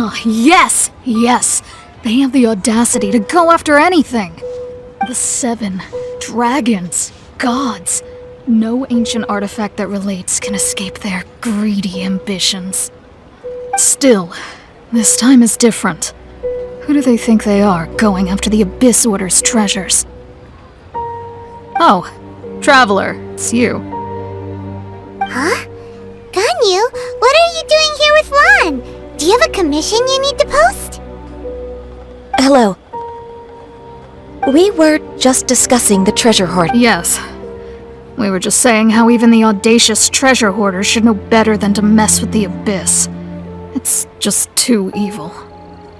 Ah, yes! Yes! They have the audacity to go after anything! The 7 dragons, gods. No ancient artifact that relates can escape their greedy ambitions. Still, this time is different. Who do they think they are, going after the Abyss Order's treasures? Oh, Traveler, it's you. Huh? Ganyu, what are you doing here with Lan? Do you have a commission you need to post? Hello. We were just discussing the treasure hoard. Yes. We were just saying how even the audacious treasure hoarders should know better than to mess with the Abyss. It's just too evil.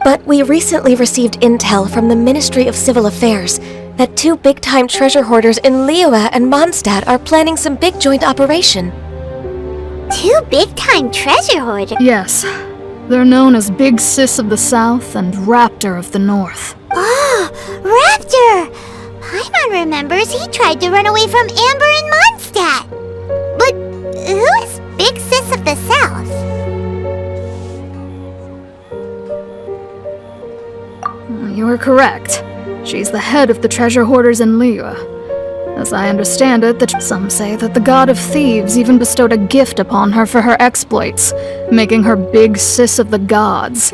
But we recently received intel from the Ministry of Civil Affairs that 2 big-time treasure hoarders in Liyue and Mondstadt are planning some big joint operation. 2 big-time treasure hoarders? Yes. They're known as Big Sis of the South and Raptor of the North. Oh, Raptor! Paimon remembers he tried to run away from Amber in Mondstadt. But who is Big Sis of the South? You are correct. She's the head of the treasure hoarders in Liyue. As I understand it, some say that the god of thieves even bestowed a gift upon her for her exploits, making her Big Sis of the gods.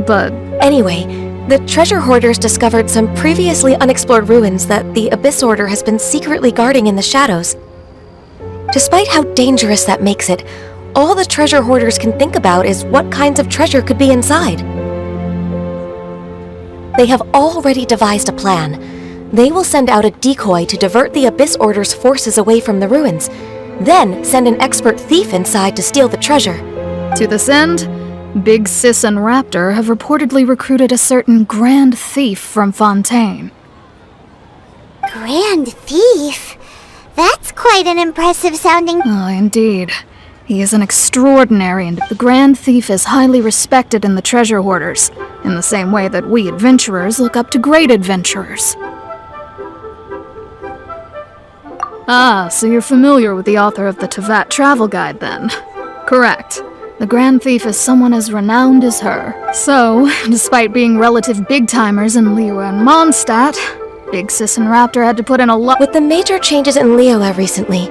But anyway, the treasure hoarders discovered some previously unexplored ruins that the Abyss Order has been secretly guarding in the shadows. Despite how dangerous that makes it, all the treasure hoarders can think about is what kinds of treasure could be inside. They have already devised a plan. They will send out a decoy to divert the Abyss Order's forces away from the ruins, then send an expert thief inside to steal the treasure. To this end, Big Sis and Raptor have reportedly recruited a certain Grand Thief from Fontaine. Grand Thief? That's quite an impressive sounding... Oh, indeed. He is an extraordinary, and the Grand Thief is highly respected in the treasure hoarders, in the same way that we adventurers look up to great adventurers. Ah, so you're familiar with the author of the Tevat Travel Guide, then? Correct. The Grand Thief is someone as renowned as her. So, despite being relative big-timers in Liyue and Mondstadt, Big Sis and Raptor had to put in a lot— With the major changes in Liyue recently,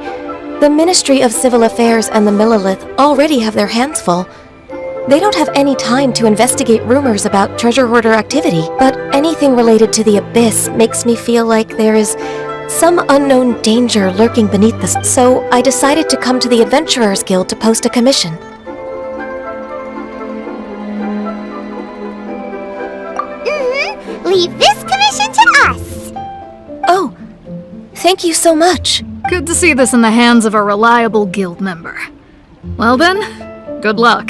the Ministry of Civil Affairs and the Millelith already have their hands full. They don't have any time to investigate rumors about treasure hoarder activity, but anything related to the Abyss makes me feel like there is some unknown danger lurking beneath this, so I decided to come to the Adventurers Guild to post a commission. Leave this commission to us! Oh, thank you so much. Good to see this in the hands of a reliable guild member. Well then, good luck.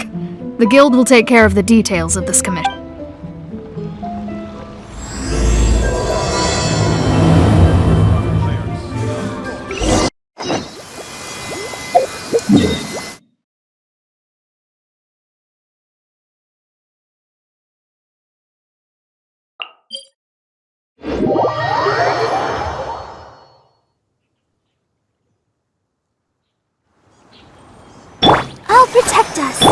The guild will take care of the details of this commission. I'll protect us.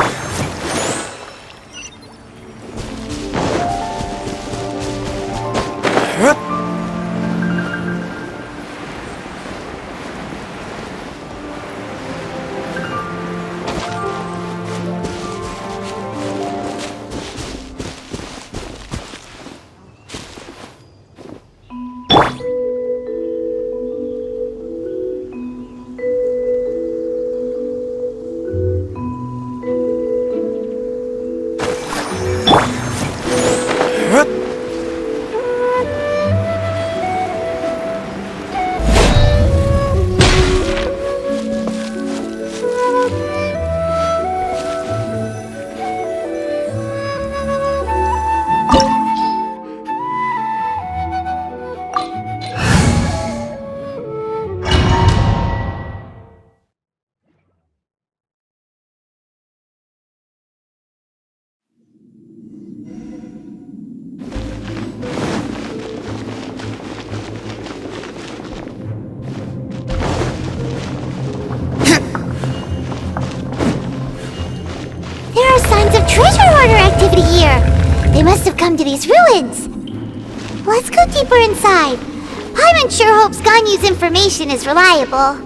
treasure hoarder activity here. They must have come to these ruins. Let's go deeper inside. Paimon sure hopes Ganyu's information is reliable.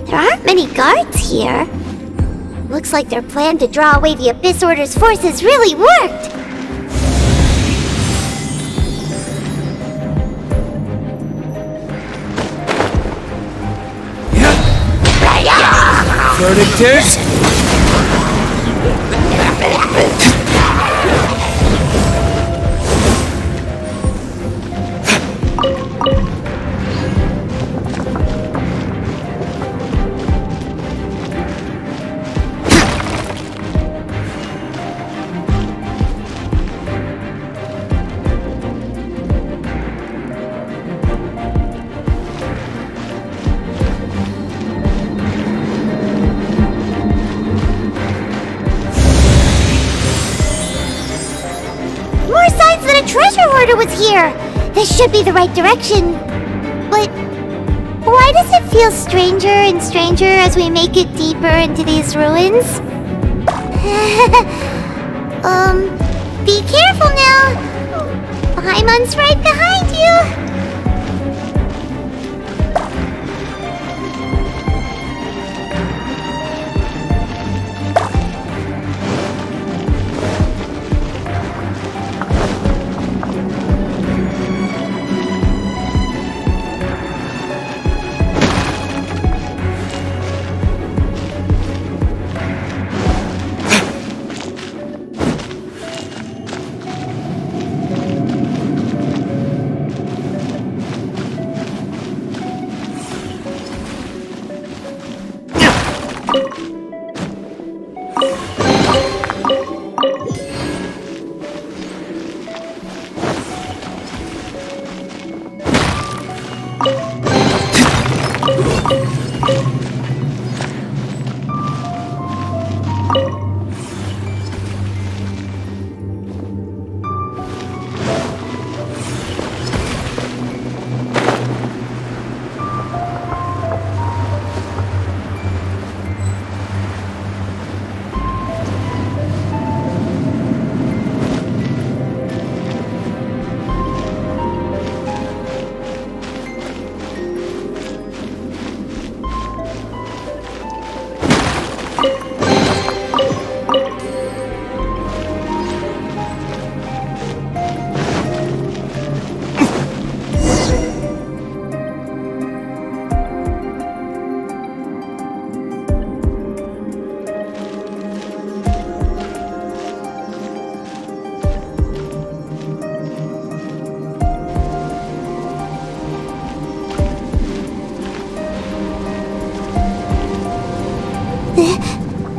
There aren't many guards here. Looks like their plan to draw away the Abyss Order's forces really worked. Verdict is... Was here. This should be the right direction. But why does it feel stranger and stranger as we make it deeper into these ruins? Be careful now. Paimon's right behind you.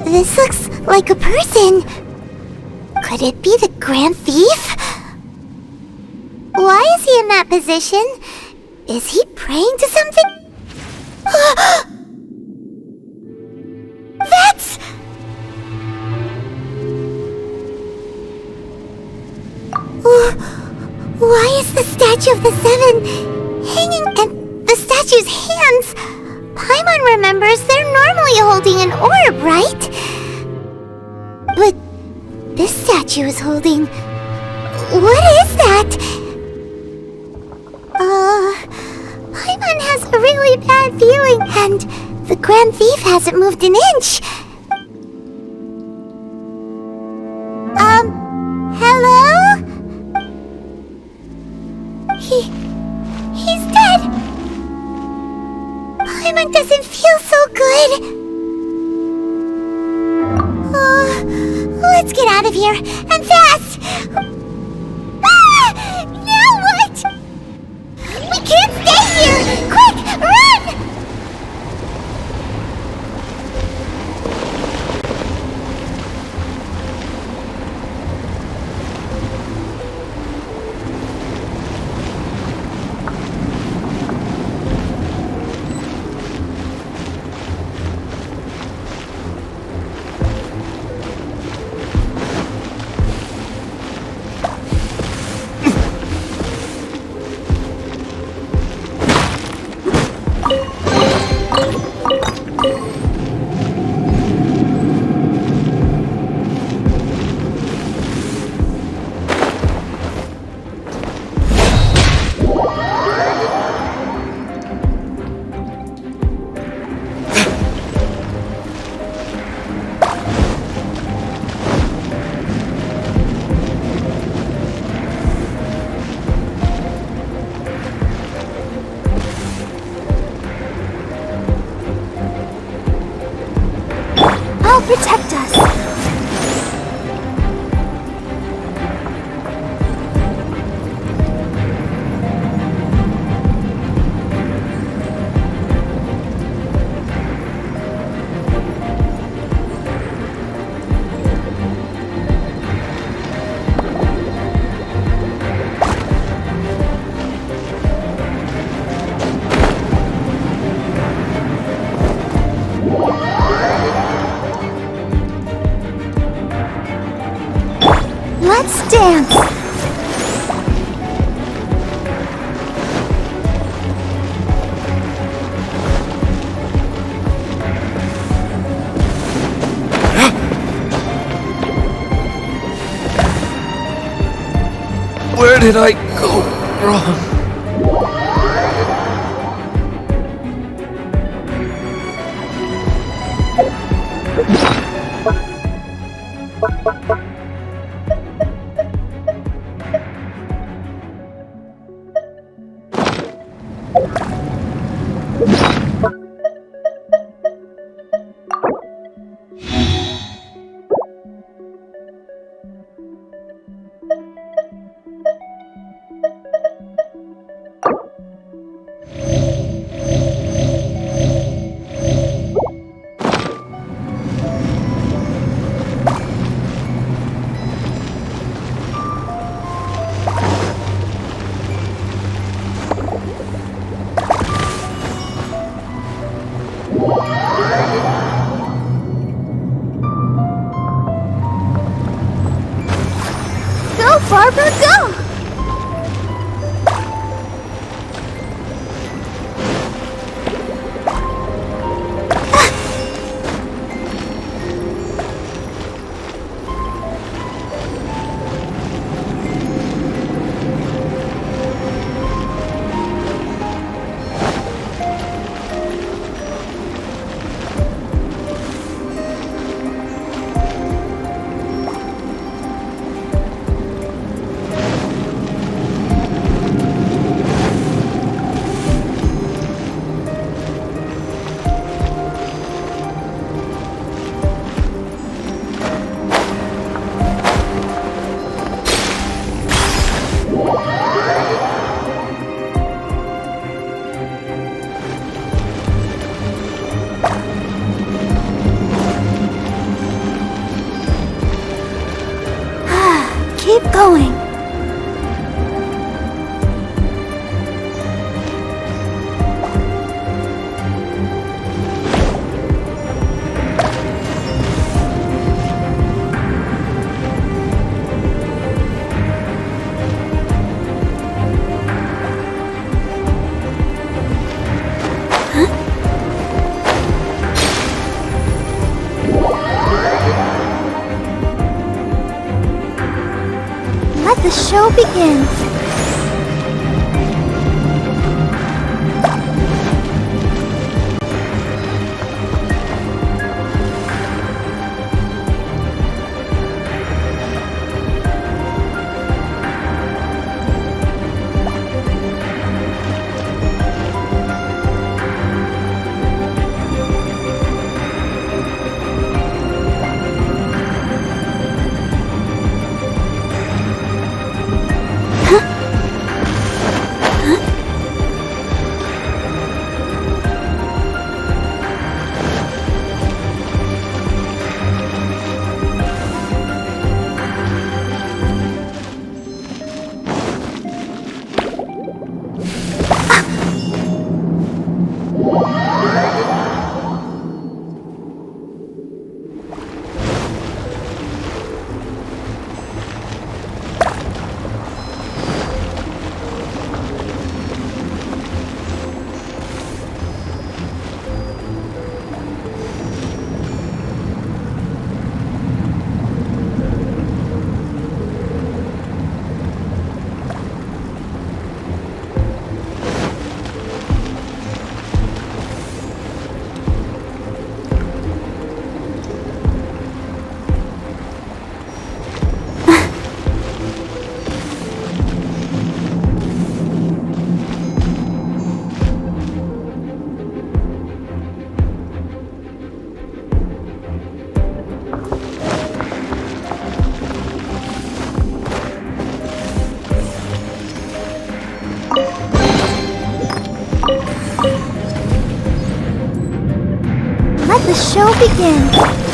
This looks like a person. Could it be the Grand Thief? Why is he in that position? Is he praying to something? That's... Why is the statue of the Seven hanging at the statue's hands? Paimon remembers they're normally holding an orb, right? But this statue is holding... What is that? Paimon has a really bad feeling, and the Grand Thief hasn't moved an inch. Hello? He's dead. Paimon doesn't feel so good. Let's get out of here, and fast! Now what? We can't stay here! Quick, run! protect us. Let's dance! Where did I go wrong? Go, Barbara, go! Keep going. Let the show begin. Huh? Let the show begin.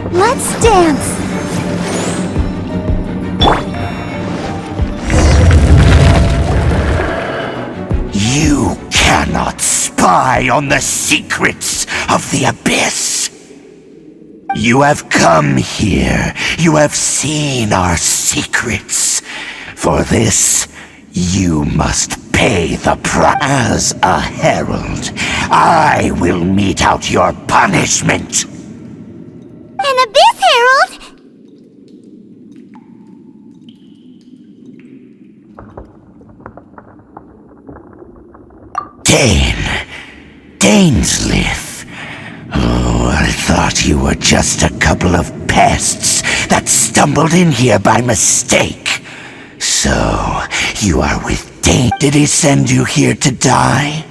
Let's dance! You cannot spy on the secrets of the Abyss. You have come here. You have seen our secrets. For this, you must pay the price. As a herald, I will mete out your punishment. An Abyss Herald? Dainslith. Oh, I thought you were just a couple of pests that stumbled in here by mistake. So, you are with Dane. Did he send you here to die?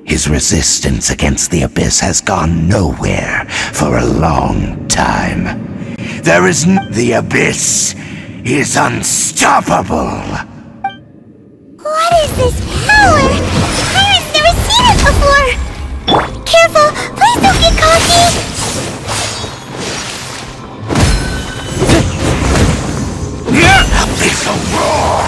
His resistance against the Abyss has gone nowhere for a long time. The Abyss is unstoppable. What is this power? Pirate's never seen it before! Careful! Please don't get cocky! Abyssal roar!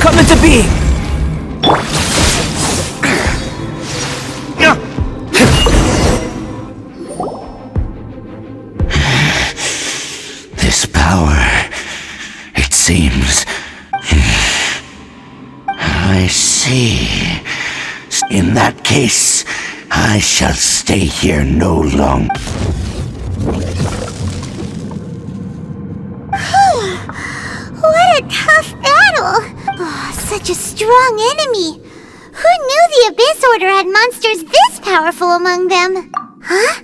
Come into being! This power, it seems. I see. In that case, I shall stay here no longer. What a tough battle! Oh, such a strong enemy! Who knew the Abyss Order had monsters this powerful among them? Huh?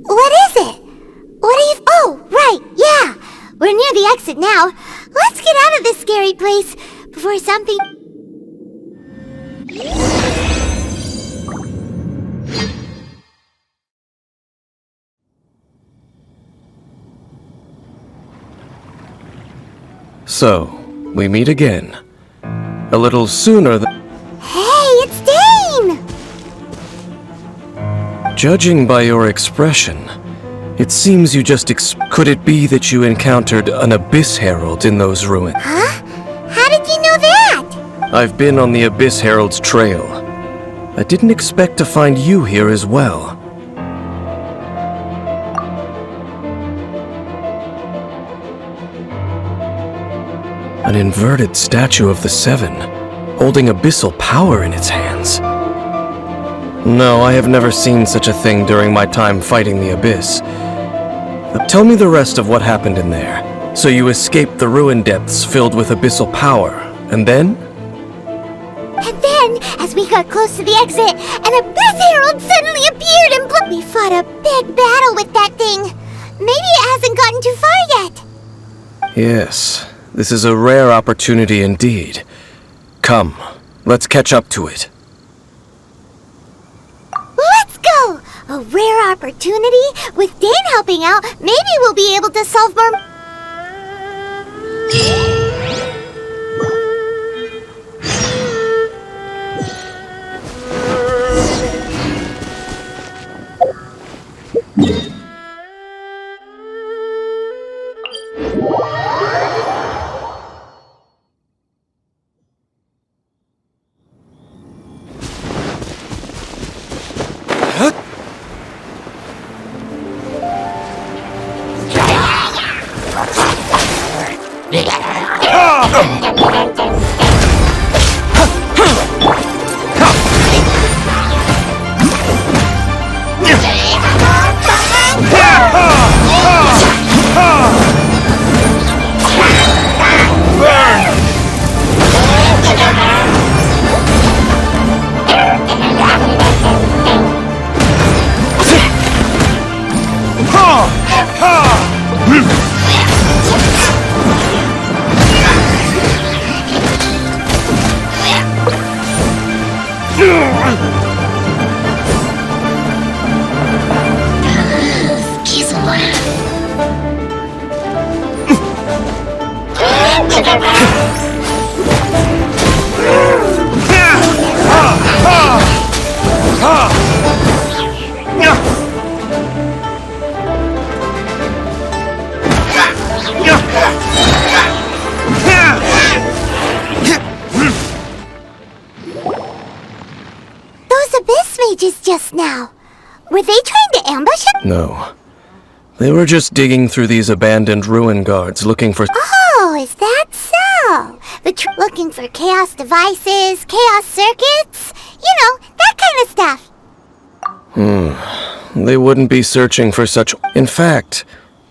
What is it? What are you... Oh, right, yeah! We're near the exit now. Let's get out of this scary place before something... So, we meet again. A little sooner than... Hey, it's Dane! Judging by your expression, it seems you just Could it be that you encountered an Abyss Herald in those ruins? Huh? How did you know that? I've been on the Abyss Herald's trail. I didn't expect to find you here as well. An inverted statue of the Seven, holding abyssal power in its hands. No, I have never seen such a thing during my time fighting the Abyss. Tell me the rest of what happened in there. So you escaped the ruin depths filled with abyssal power, and then? And then, as we got close to the exit, an Abyss Herald suddenly appeared and we fought a big battle with that thing. Maybe it hasn't gotten too far yet. Yes, this is a rare opportunity indeed. Come, let's catch up to it. Let's go! A rare opportunity? With Dane helping out, maybe we'll be able to solve more... Those abyss mages just now. Were they trying to ambush him? No. They were just digging through these abandoned ruin guards looking for... Oh, is that so? Looking for chaos devices, chaos circuits, you know, that kind of stuff. They wouldn't be searching for such... In fact,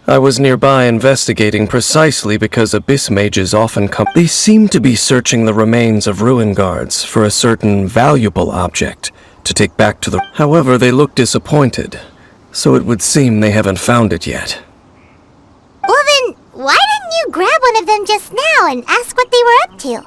I was nearby investigating precisely because abyss mages often come... They seem to be searching the remains of ruin guards for a certain valuable object to take back to the... However, they look disappointed, so it would seem they haven't found it yet. Well then, why didn't you grab one of them just now and ask what they were up to?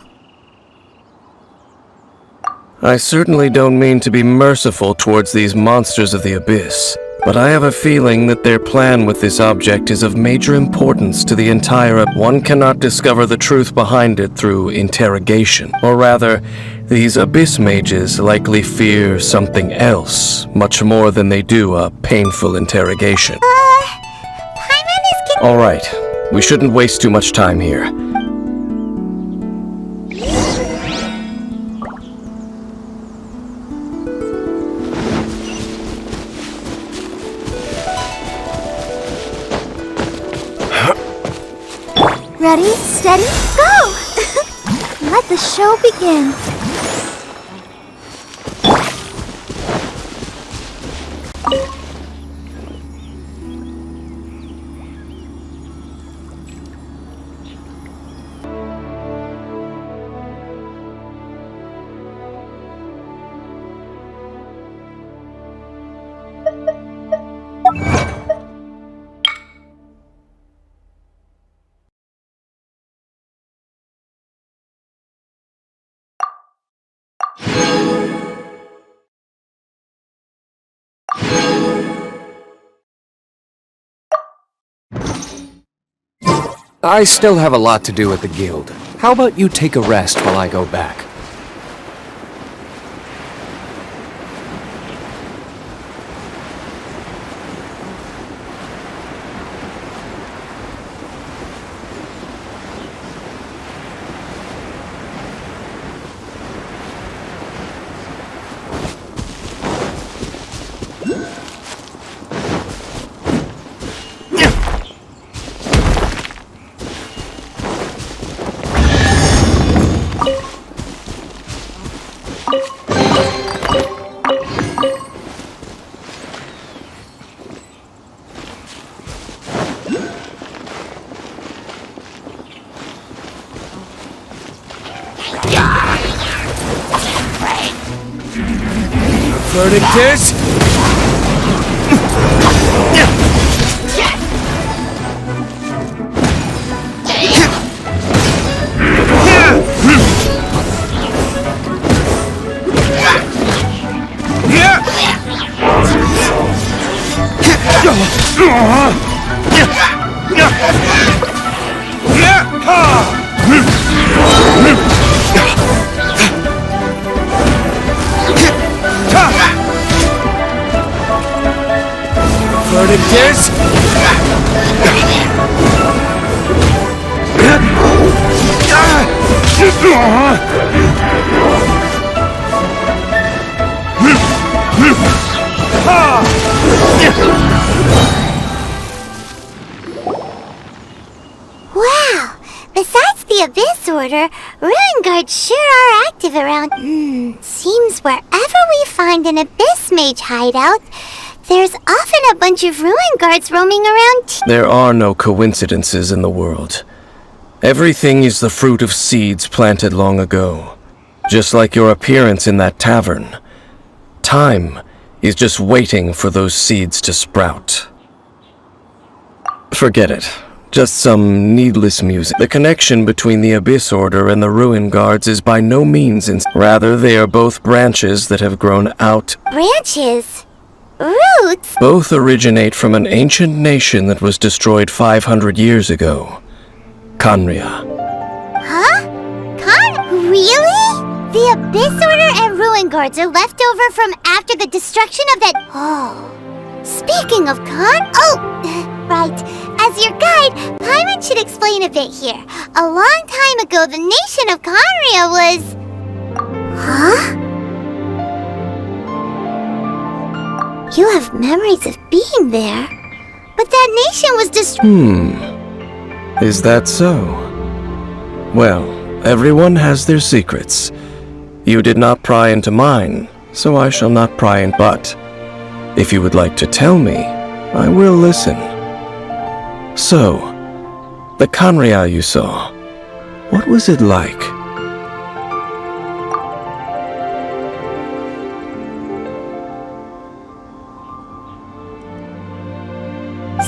I certainly don't mean to be merciful towards these monsters of the abyss, but I have a feeling that their plan with this object is of major importance to the entire... One cannot discover the truth behind it through interrogation. Or rather, these abyss mages likely fear something else, much more than they do a painful interrogation. Paimon is... All right, we shouldn't waste too much time here. Ready, steady, go! Let the show begin. I still have a lot to do at the guild. How about you take a rest while I go back? Verdict is... Verdict is... Wow, Besides the Abyss Order, Ruin Guards sure are active around. Seems wherever we find an Abyss Mage hideout, there's often a bunch of Ruin Guards roaming around. There are no coincidences in the world. Everything is the fruit of seeds planted long ago. Just like your appearance in that tavern. Time is just waiting for those seeds to sprout. Forget it. Just some needless music. The connection between the Abyss Order and the Ruin Guards is by no means rather, they are both branches that have grown out. Branches? Roots? Both originate from an ancient nation that was destroyed 500 years ago. Khaenri'ah. Huh? Really? The Abyss Order and Ruin Guards are left over from after the destruction of that... Oh. Speaking of right. As your guide, Paimon should explain a bit here. A long time ago, the nation of Khaenri'ah was... Huh? You have memories of being there. But that nation was destroyed... Is that so? Well, everyone has their secrets. You did not pry into mine, so I shall not pry in. But if you would like to tell me, I will listen. So, the Khaenri'ah you saw, what was it like?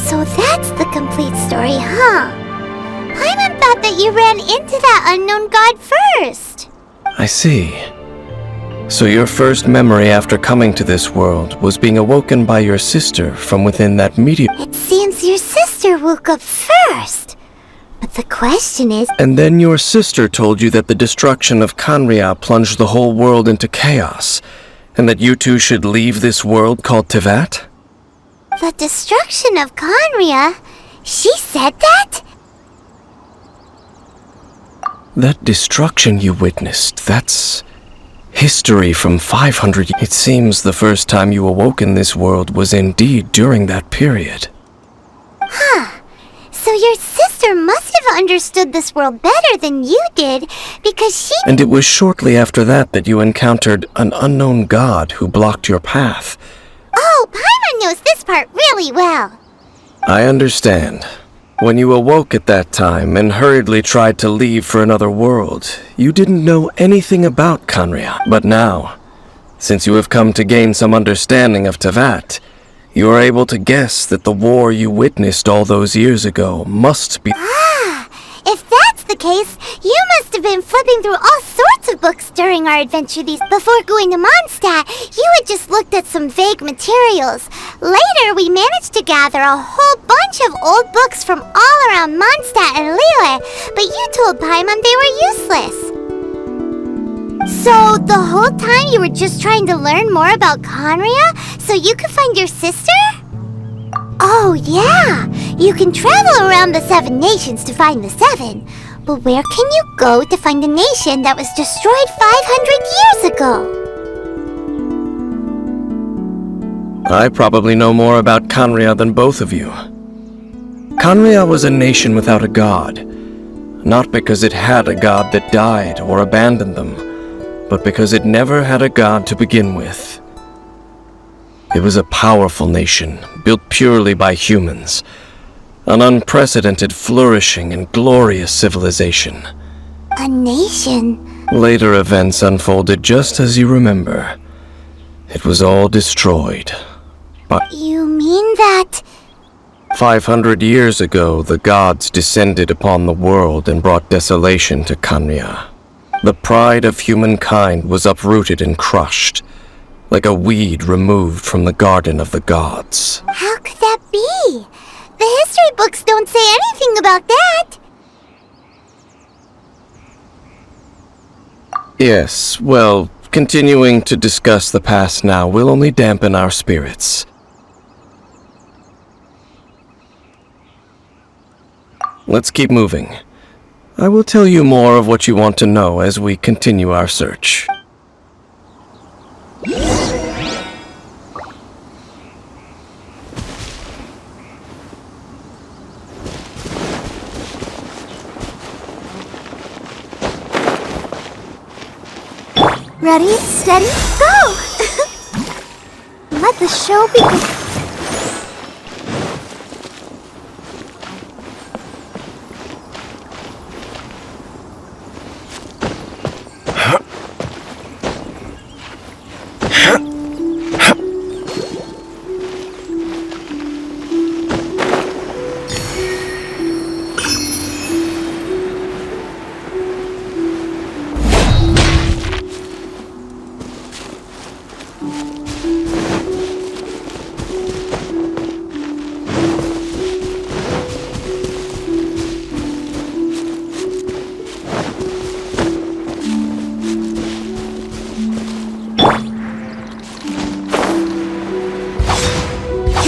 So that's the complete story, huh? Paimon thought that you ran into that unknown god first. I see. So your first memory after coming to this world was being awoken by your sister from within that meteor. It seems your sister woke up first. But the question is... And then your sister told you that the destruction of Khaenri'ah plunged the whole world into chaos, and that you two should leave this world called Teyvat? The destruction of Khaenri'ah? She said that? That destruction you witnessed, that's history from 500 years. It seems the first time you awoke in this world was indeed during that period. Huh. So your sister must have understood this world better than you did, because she... And it was shortly after that that you encountered an unknown god who blocked your path. Oh, Paimon knows this part really well. I understand. When you awoke at that time and hurriedly tried to leave for another world, you didn't know anything about Khaenri'ah. But now, since you have come to gain some understanding of Teyvat, you are able to guess that the war you witnessed all those years ago must be... Ah, if that's the case, you must have been flipping through all sorts of books during our adventure before going to Mondstadt, you had just looked at some vague materials. Later, we managed to gather a whole bunch of old books from all around Mondstadt and Liyue, but you told Paimon they were useless. So, the whole time you were just trying to learn more about Khaenri'ah so you could find your sister? Oh, yeah! You can travel around the 7 nations to find the 7. But where can you go to find a nation that was destroyed 500 years ago? I probably know more about Khaenri'ah than both of you. Khaenri'ah was a nation without a god. Not because it had a god that died or abandoned them, but because it never had a god to begin with. It was a powerful nation, built purely by humans. An unprecedented, flourishing, and glorious civilization. A nation? Later events unfolded just as you remember. It was all destroyed. But You mean that... 500 years ago, the gods descended upon the world and brought desolation to Khaenri'ah. The pride of humankind was uprooted and crushed, like a weed removed from the garden of the gods. How could that be? The history books don't say anything about that. Yes, well, continuing to discuss the past now will only dampen our spirits. Let's keep moving. I will tell you more of what you want to know as we continue our search. Ready, steady, go! Let the show begin.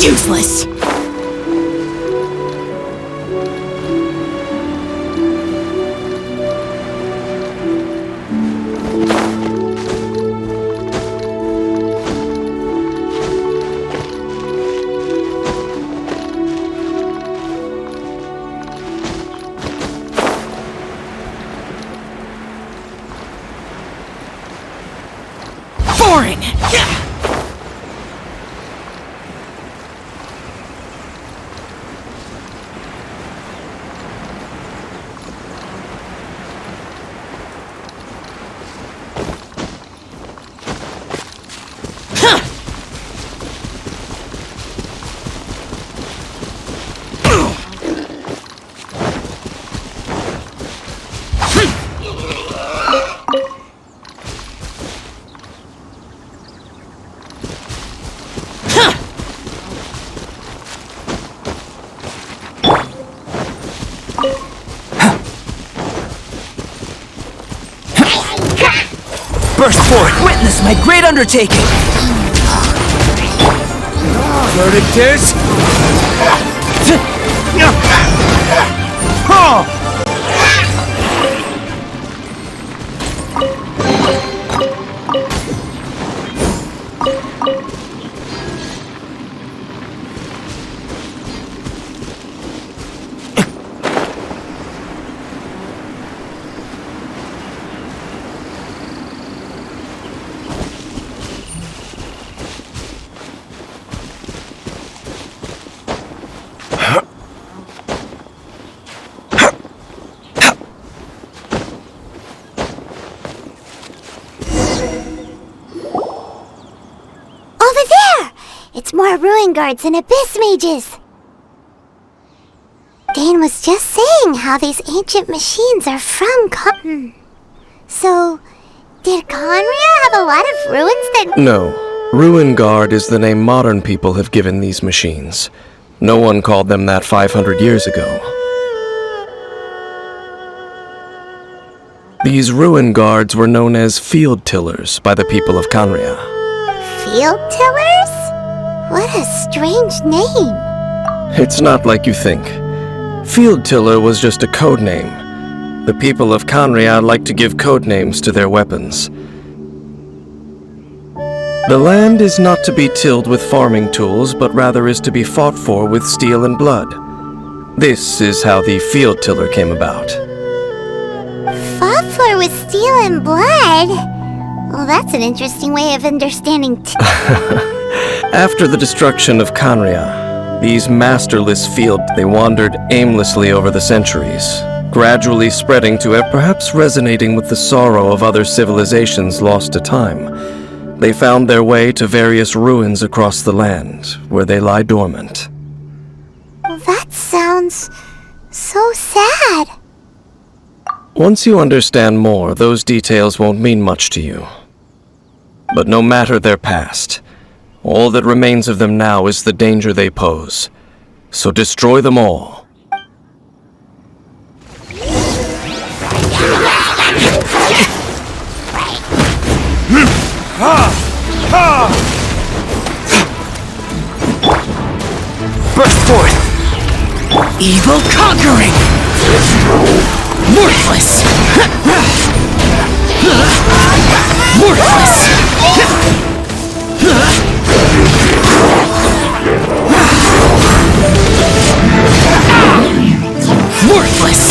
Useless! Boring! Burst forth! Witness my great undertaking! Verdict is... It's more ruin guards and abyss mages! Dane was just saying how these ancient machines are from So, did Conria have a lot of ruins that... No. Ruin Guard is the name modern people have given these machines. No one called them that 500 years ago. These Ruin Guards were known as Field Tillers by the people of Conria. Field Tillers? What a strange name. It's not like you think. Field Tiller was just a code name. The people of Conria like to give code names to their weapons. The land is not to be tilled with farming tools, but rather is to be fought for with steel and blood. This is how the Field Tiller came about. Fought for with steel and blood? Well, that's an interesting way of understanding After the destruction of Conria, these masterless field, they wandered aimlessly over the centuries, gradually spreading to perhaps resonating with the sorrow of other civilizations lost to time. They found their way to various ruins across the land, where they lie dormant. Well, that sounds so sad. Once you understand more, those details won't mean much to you. But no matter their past, all that remains of them now is the danger they pose. So destroy them all. Burst forth! Evil conquering! Worthless! Worthless! Worthless!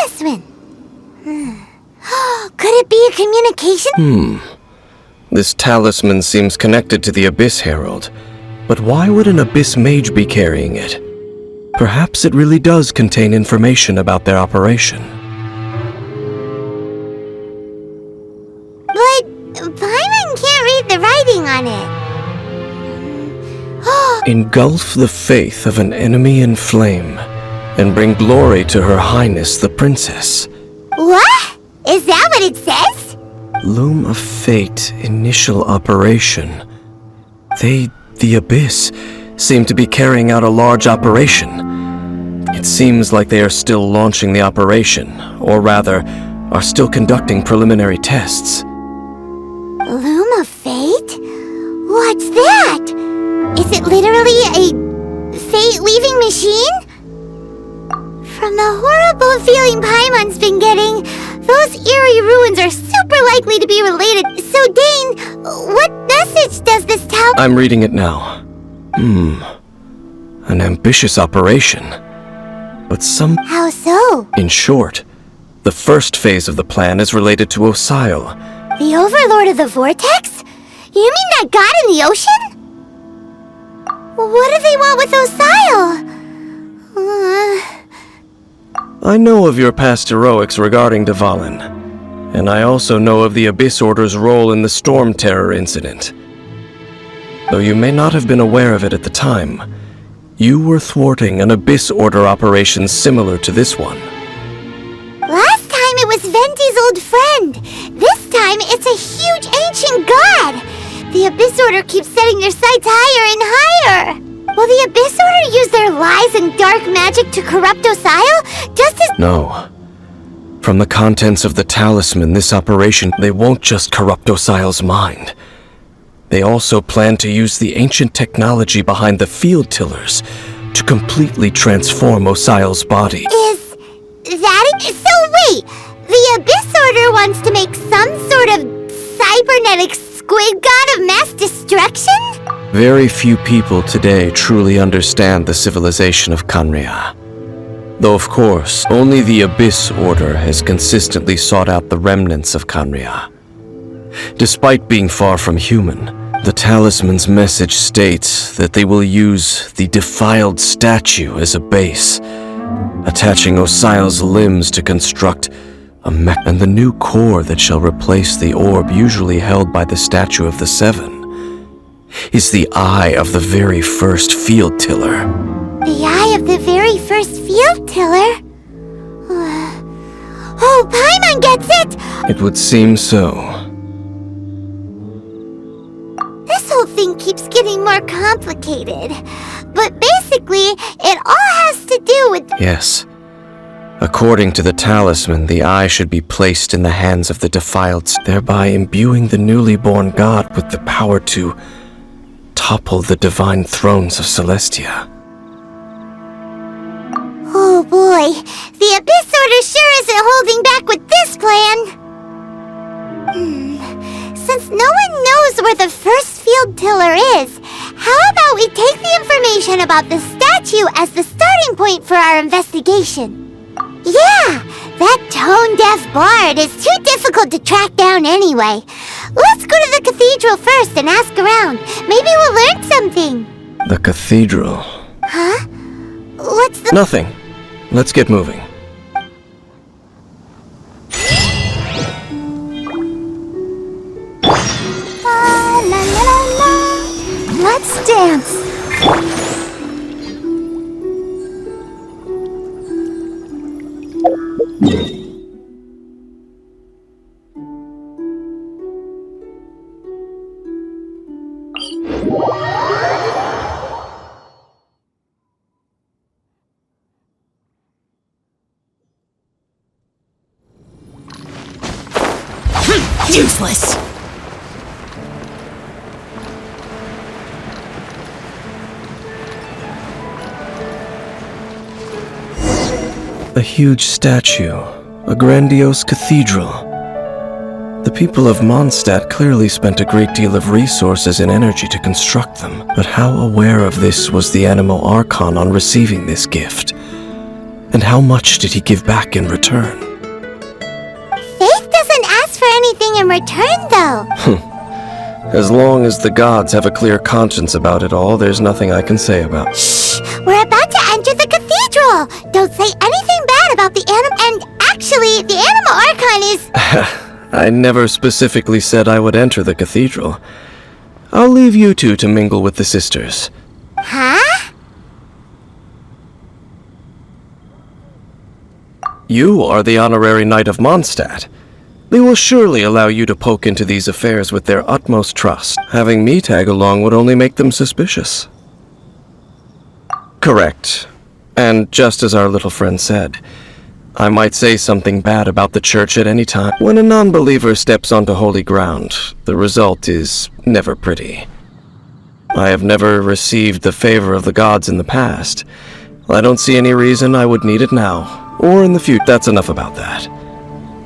talisman. Could it be a communication? This talisman seems connected to the Abyss Herald. But why would an Abyss Mage be carrying it? Perhaps it really does contain information about their operation. But Paimon can't read the writing on it. Engulf the faith of an enemy in flame, and bring glory to Her Highness the Princess. What? Is that what it says? Loom of Fate initial operation. The Abyss, seem to be carrying out a large operation. It seems like they are still launching the operation, or rather, are still conducting preliminary tests. Loom of Fate? What's that? Is it literally a fate-weaving machine? From the horrible feeling Paimon's been getting, those eerie ruins are super likely to be related. So Dane, what message does this tell? I'm reading it now. An ambitious operation. But How so? In short, the first phase of the plan is related to Osile. The Overlord of the Vortex? You mean that god in the ocean? What do they want with Osile? I know of your past heroics regarding Dvalin, and I also know of the Abyss Order's role in the Storm Terror incident. Though you may not have been aware of it at the time, you were thwarting an Abyss Order operation similar to this one. Last time it was Venti's old friend. This time it's a huge ancient god. The Abyss Order keeps setting their sights higher and higher. Will the Abyss Order use their lies and dark magic to corrupt Osile, just as— No. From the contents of the talisman, this operation, they won't just corrupt Osile's mind. They also plan to use the ancient technology behind the field tillers to completely transform Osile's body. Is that it? So wait, the Abyss Order wants to make some sort of cybernetic squid god of mass destruction? Very few people today truly understand the civilization of Khaenri'ah. Though of course, only the Abyss Order has consistently sought out the remnants of Khaenri'ah. Despite being far from human, the talisman's message states that they will use the defiled statue as a base, attaching Osile's limbs to construct a mech, and the new core that shall replace the orb usually held by the statue of the Seven is the eye of the very first field tiller. The eye of the very first field tiller? Oh, Paimon gets it! It would seem so. This whole thing keeps getting more complicated. But basically, it all has to do with— Yes. According to the talisman, the eye should be placed in the hands of the defiled, thereby imbuing the newly born god with the power to topple the divine thrones of Celestia. Oh boy, the Abyss Order sure isn't holding back with this plan. Since no one knows where the first field tiller is, how about we take the information about the statue as the starting point for our investigation? Yeah, that tone-deaf bard is too difficult to track down anyway. Let's go to the cathedral first and ask around. Maybe we'll learn something. The cathedral. Huh? What's the— Nothing. Let's get moving. La la la la. Let's dance. Useless! A huge statue, a grandiose cathedral. The people of Mondstadt clearly spent a great deal of resources and energy to construct them, but how aware of this was the Animo Archon on receiving this gift? And how much did he give back in return? Faith doesn't ask for anything in return, though. As long as the gods have a clear conscience about it all, there's nothing I can say about it. Shh! We're about to enter the cathedral! Don't say anything bad about the animal. And actually, the animal archon is... I never specifically said I would enter the cathedral. I'll leave you two to mingle with the sisters. Huh? You are the honorary knight of Mondstadt. They will surely allow you to poke into these affairs with their utmost trust. Having me tag along would only make them suspicious. Correct. And just as our little friend said, I might say something bad about the church at any time. When a non-believer steps onto holy ground, the result is never pretty. I have never received the favor of the gods in the past. I don't see any reason I would need it now, or in the future. That's enough about that.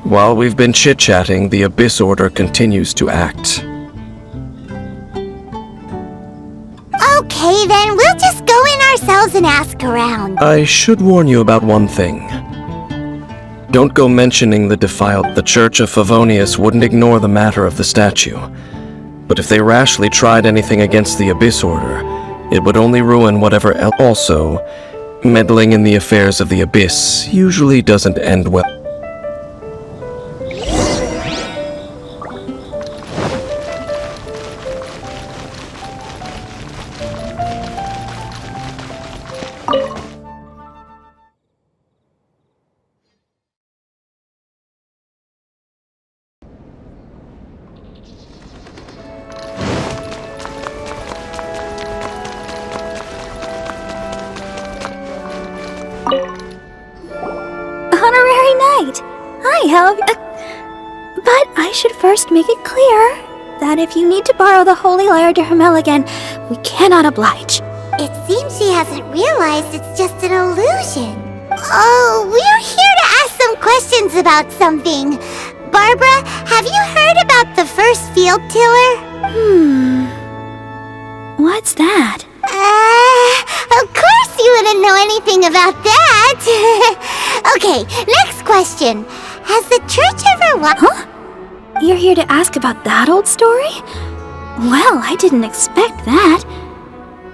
While we've been chit-chatting, the Abyss Order continues to act. Okay, then we'll just go in ourselves and ask around. I should warn you about one thing. Don't go mentioning the defiled. The Church of Favonius wouldn't ignore the matter of the statue. But if they rashly tried anything against the Abyss Order, it would only ruin whatever else. Also, meddling in the affairs of the Abyss usually doesn't end well. Honorary Knight! I have... but I should first make it clear that if you need to borrow the Holy Lyre to Hermel again, we cannot oblige. It seems she hasn't realized it's just an illusion. Oh, we're here to ask some questions about something. Barbara, have you heard about the first field tiller? What's that? Of course you wouldn't know anything about that. Okay, next question. Has the church ever Huh? You're here to ask about that old story? Well, I didn't expect that.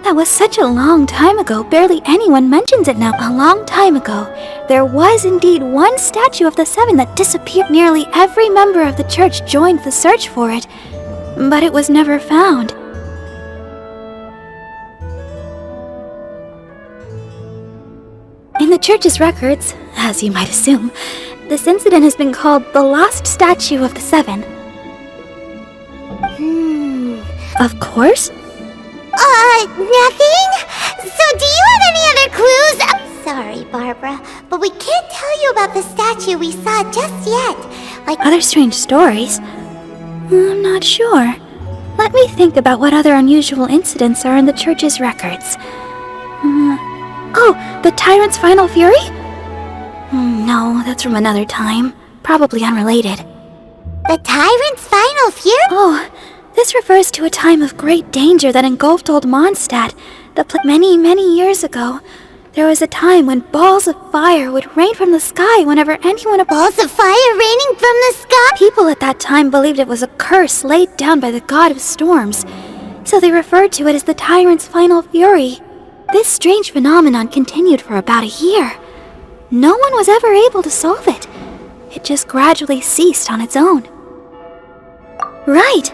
That was such a long time ago, barely anyone mentions it now. A long time ago, there was indeed one statue of the Seven that disappeared. Nearly every member of the church joined the search for it, but it was never found. In the church's records, as you might assume, this incident has been called the Lost Statue of the Seven. Of course. Nothing? So do you have any other clues? Sorry, Barbara, but we can't tell you about the statue we saw just yet. Like Other strange stories? I'm not sure. Let me think about what other unusual incidents are in the church's records. Oh, the Tyrant's Final Fury? No, that's from another time. Probably unrelated. the Tyrant's Final Fury? Oh, this refers to a time of great danger that engulfed old Mondstadt. Many, many years ago, there was a time when balls of fire would rain from the sky whenever anyone... Balls of fire raining from the sky? People at that time believed it was a curse laid down by the god of storms, so they referred to it as the Tyrant's Final Fury. This strange phenomenon continued for about a year. No one was ever able to solve it. It just gradually ceased on its own. Right.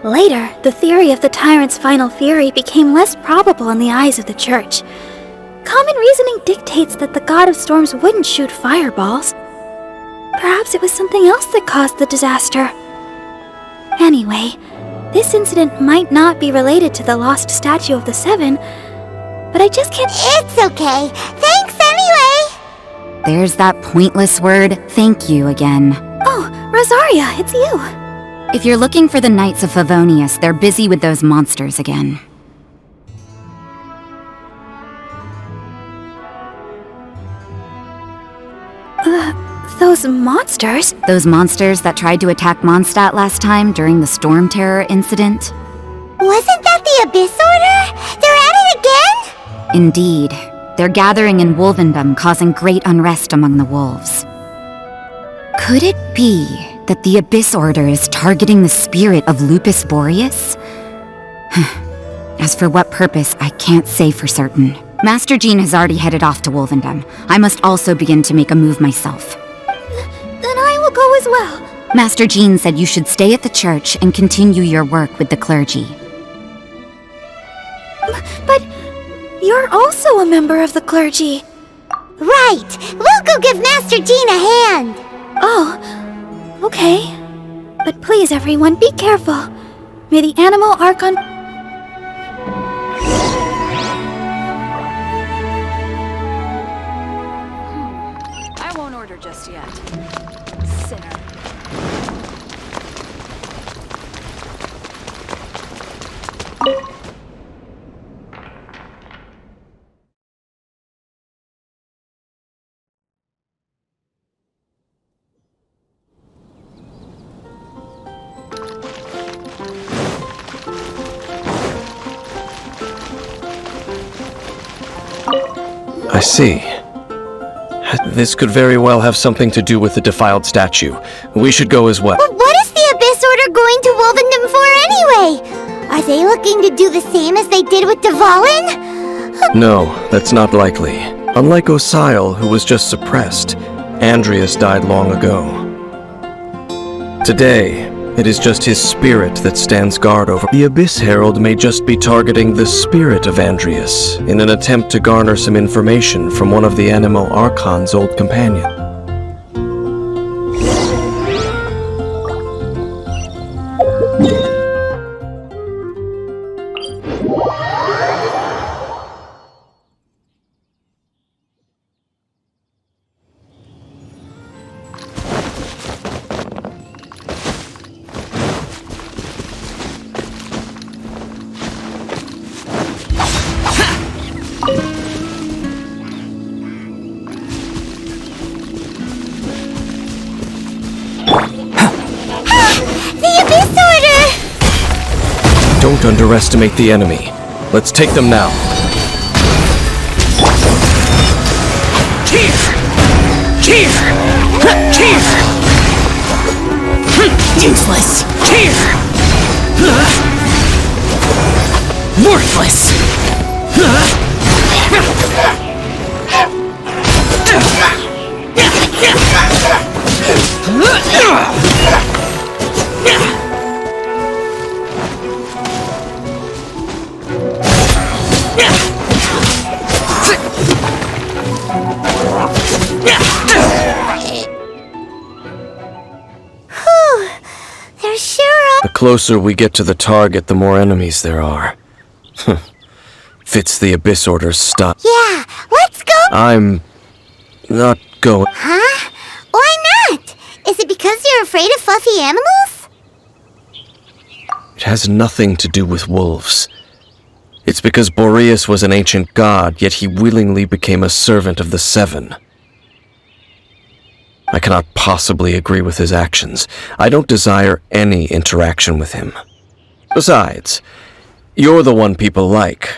Later, the theory of the Tyrant's Final Fury became less probable in the eyes of the church. Common reasoning dictates that the god of storms wouldn't shoot fireballs. Perhaps it was something else that caused the disaster. Anyway, this incident might not be related to the lost statue of the Seven, but I just can't... It's okay. Thanks anyway. There's that pointless word, thank you, again. Oh, Rosaria, it's you. If you're looking for the Knights of Favonius, they're busy with those monsters again. Those monsters? Those monsters that tried to attack Mondstadt last time during the Storm Terror incident? Wasn't that the Abyss Order? They're at it again? Indeed. They're gathering in Wolvendom, causing great unrest among the wolves. Could it be that the Abyss Order is targeting the spirit of Lupus Boreas? As for what purpose, I can't say for certain. Master Jean has already headed off to Wolvendom. I must also begin to make a move myself. Then I will go as well. Master Jean said you should stay at the church and continue your work with the clergy. But you're also a member of the clergy. Right! We'll go give Master Jean a hand! Oh, okay. But please, everyone, be careful. May the animal Archon... I won't order just yet. Sinner. I see. This could very well have something to do with the defiled statue. We should go as well. But what is the Abyss Order going to Wolvendom for anyway? Are they looking to do the same as they did with Dvalin? No, that's not likely. Unlike Osile, who was just suppressed, Andreas died long ago. Today, it is just his spirit that stands guard over. The Abyss Herald may just be targeting the spirit of Andreas in an attempt to garner some information from one of the Animal Archon's old companions. Don't underestimate the enemy. Let's take them now. Useless. Worthless. There sure are. The closer we get to the target, the more enemies there are. Fits the Abyss Order's style. Yeah, let's go. I'm not going. Huh? Why not? Is it because you're afraid of fluffy animals? It has nothing to do with wolves. It's because Boreas was an ancient god, yet he willingly became a servant of the Seven. I cannot possibly agree with his actions. I don't desire any interaction with him. Besides, you're the one people like.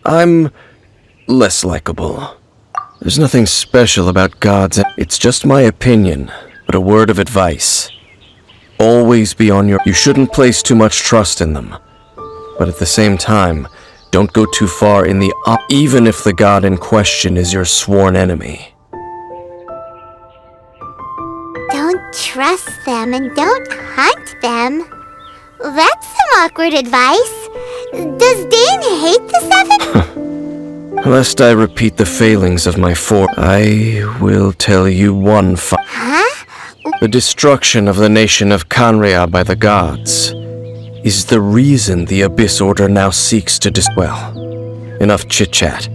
I'm less likable. There's nothing special about gods. It's just my opinion, but a word of advice. Always be on your... You shouldn't place too much trust in them. But at the same time, don't go too far in the even if the god in question is your sworn enemy. Don't trust them and don't hunt them. That's some awkward advice. Does Dane hate the Seven? Lest I repeat the failings of my I will tell you one Huh? The destruction of the nation of Canria by the gods is the reason the Abyss Order now seeks to well, enough chit-chat.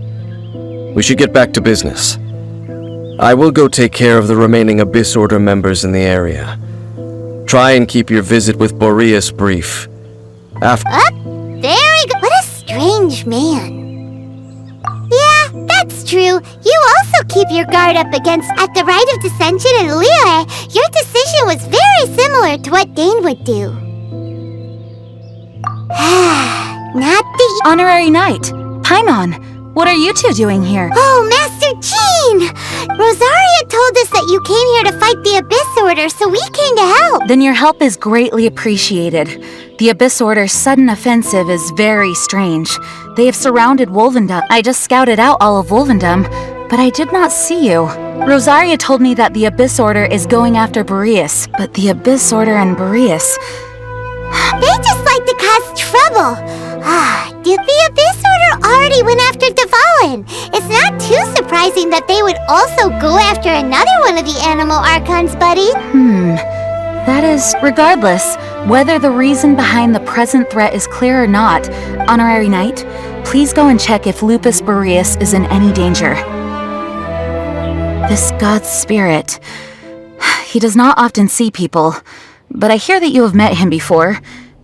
We should get back to business. I will go take care of the remaining Abyss Order members in the area. Try and keep your visit with Boreas brief. After... Very good. What a strange man. Yeah, that's true. You also keep your guard up against... At the Rite of Dissension in Liyue, your decision was very similar to what Dane would do. Not the... Honorary Knight, Paimon, What are you two doing here? Oh, Master Jean! Rosaria told us that you came here to fight the Abyss Order, so we came to help. Then your help is greatly appreciated. The Abyss Order's sudden offensive is very strange. They have surrounded Wolvendom. I just scouted out all of Wolvendom, but I did not see you. Rosaria told me that the Abyss Order is going after Boreas, but the Abyss Order and Boreas... They just like to cause trouble. Did the Abyss Order already went after Dvalin? It's not too surprising that they would also go after another one of the Animal Archons, buddy. That is, regardless, whether the reason behind the present threat is clear or not, Honorary Knight, please go and check if Lupus Boreas is in any danger. This god's spirit... He does not often see people, but I hear that you have met him before.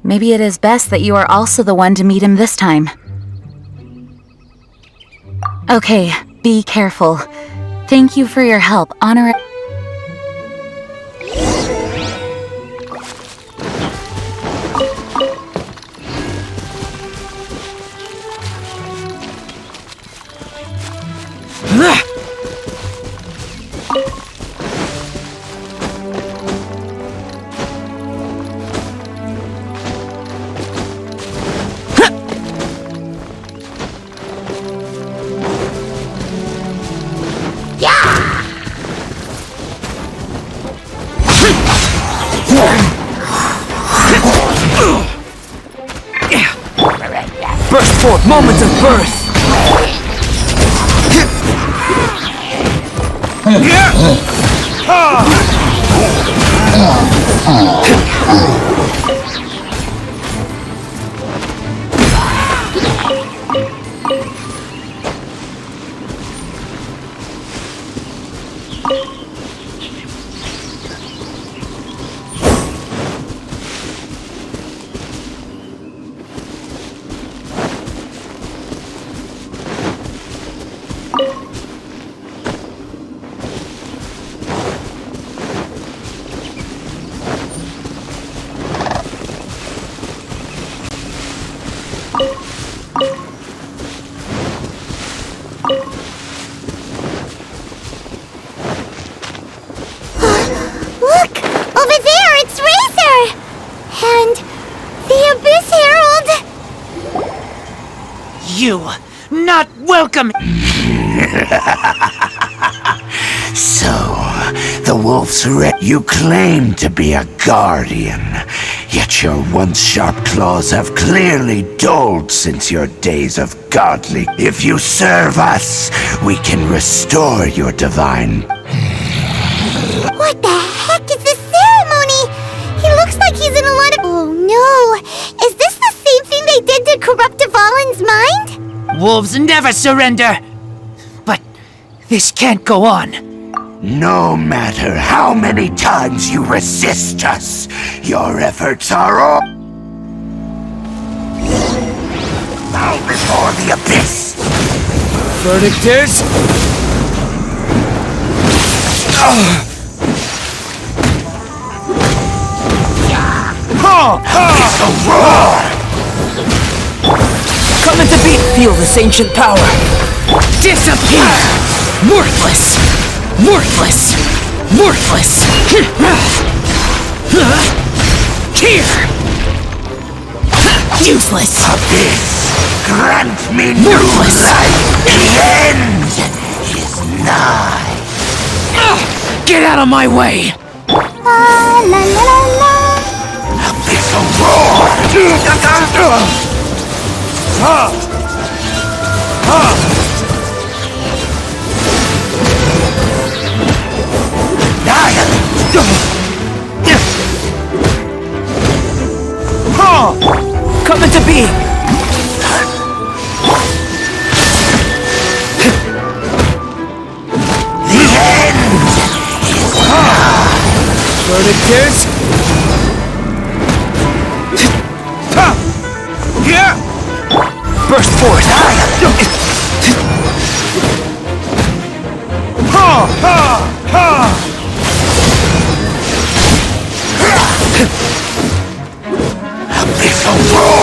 Maybe it is best that you are also the one to meet him this time. Okay, be careful. Thank you for your help, Honorary... Burst forth, moments of birth! Look! Over there, it's Razor! And the Abyss Herald! You, not welcome! So, the Wolf's you claim to be a guardian, yet your once sharp claws have clearly dulled since your days of godly. If you serve us, we can restore your divine... What the heck is this ceremony? He looks like he's in a lot of... Oh no! Is this the same thing they did to corrupt Dvalin's mind? Wolves never surrender! But this can't go on. No matter how many times you resist us, your efforts are all... Bow before the abyss! Verdict is... Abyssal roar! Coming to beat, feel this ancient power. Disappear! Worthless! Worthless! Worthless! Here! Useless! Abyss, grant me new Worthless! life! The end is nigh! Get out of my way! La la la la. Abyssal roar! Coming to be! The end is Verdict is... Burst forth! Abyssal roar!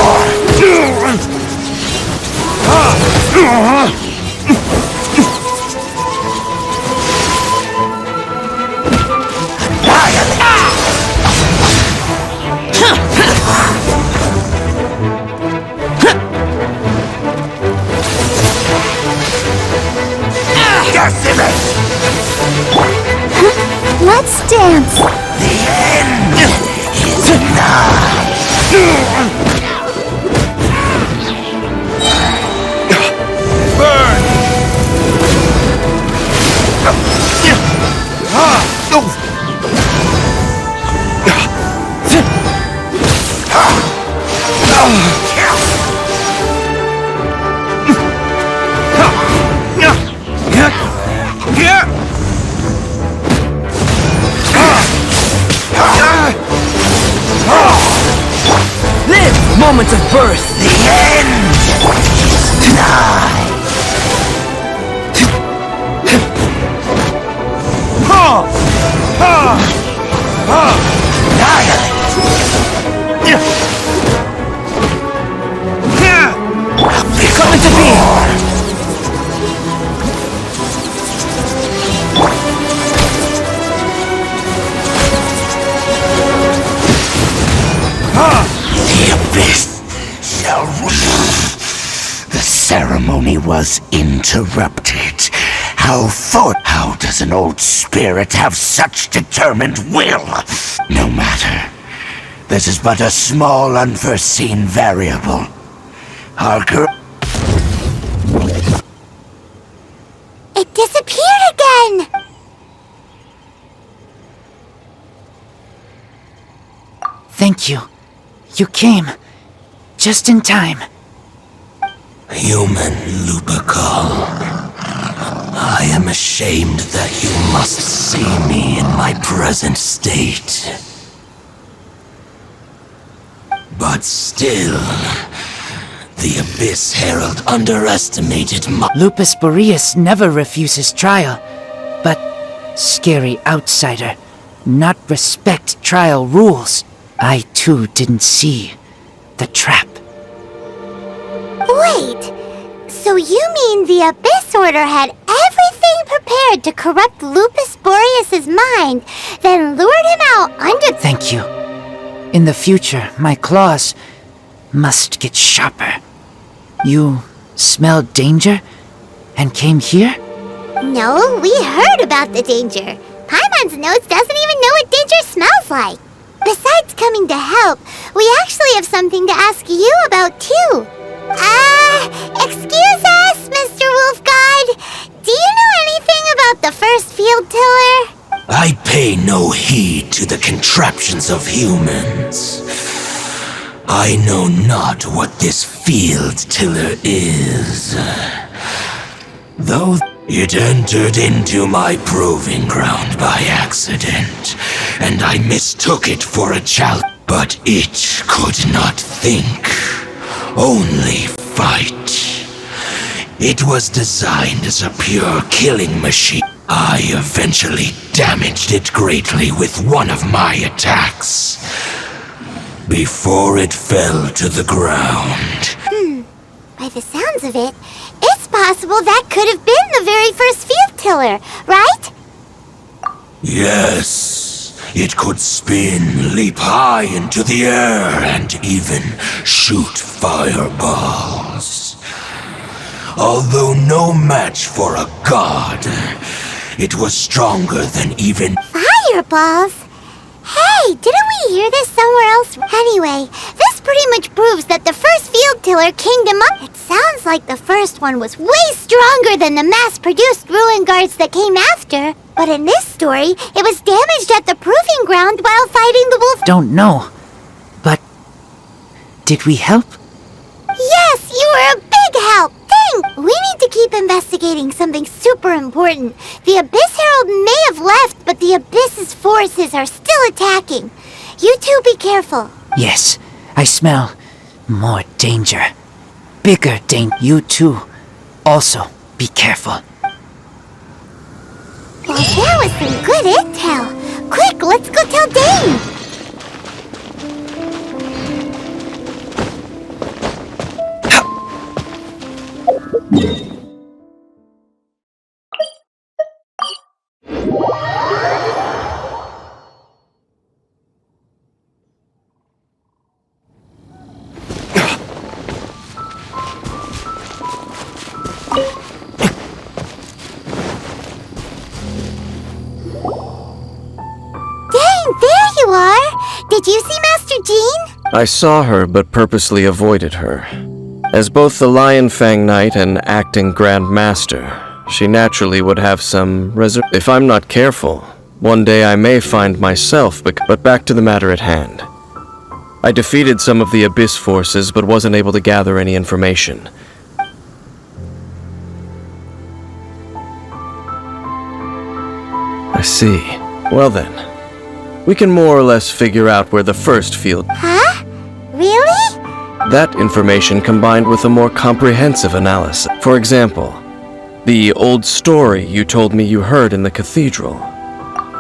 The end is nigh. Burn! Live! Moment of birth! The end is nigh. Come into being! The abyss shall rule. The ceremony was interrupted. How does an old spirit have such determined will? No matter. This is but a small unforeseen variable. Our It disappeared again! Thank you. You came. Just in time. Human Lupercal. I am ashamed that you must see me in my present state. But still, the Abyss Herald underestimated my... Lupus Boreas never refuses trial, but scary outsider, not respect trial rules. I too didn't see the trap. Wait, so you mean the Abyss Order had everything prepared to corrupt Lupus Boreas' mind, then lured him out under... Thank you. In the future, my claws must get sharper. You smelled danger and came here? No, we heard about the danger. Paimon's nose doesn't even know what danger smells like. Besides coming to help, we actually have something to ask you about too. Excuse us, Mr. Wolf God. Do you know anything about the first field tiller? I pay no heed to the contraptions of humans. I know not what this field tiller is. Though it entered into my proving ground by accident, and I mistook it for a child. But it could not think, only fight. It was designed as a pure killing machine. I eventually damaged it greatly with one of my attacks, before it fell to the ground. By the sounds of it, it's possible that could have been the very first field tiller, right? Yes, it could spin, leap high into the air, and even shoot fireballs. Although no match for a god, it was stronger than even... Fireballs? Hey, didn't we hear this somewhere else? Anyway, this pretty much proves that the first field tiller kingdom up. It sounds like the first one was way stronger than the mass-produced ruin guards that came after. But in this story, it was damaged at the proving ground while fighting the wolf. Don't know, but did we help? Yes, you were a big help. Dang, we need to keep investigating something super important. The Abyss Herald may have left, but the Abyss's forces are still attacking. You two be careful. Yes, I smell more danger. Bigger danger. You too. Also, be careful. Well, that was some good intel. Quick, let's go tell Dane. Dane, Did you see Master Jean? I saw her but purposely avoided her. As both the Lion Fang Knight and acting Grand Master, she naturally would have some If I'm not careful, one day I may find myself, but back to the matter at hand. I defeated some of the Abyss forces but wasn't able to gather any information. I see. Well then, we can more or less figure out where the first field... Huh? Really? That information combined with a more comprehensive analysis. For example, the old story you told me you heard in the cathedral.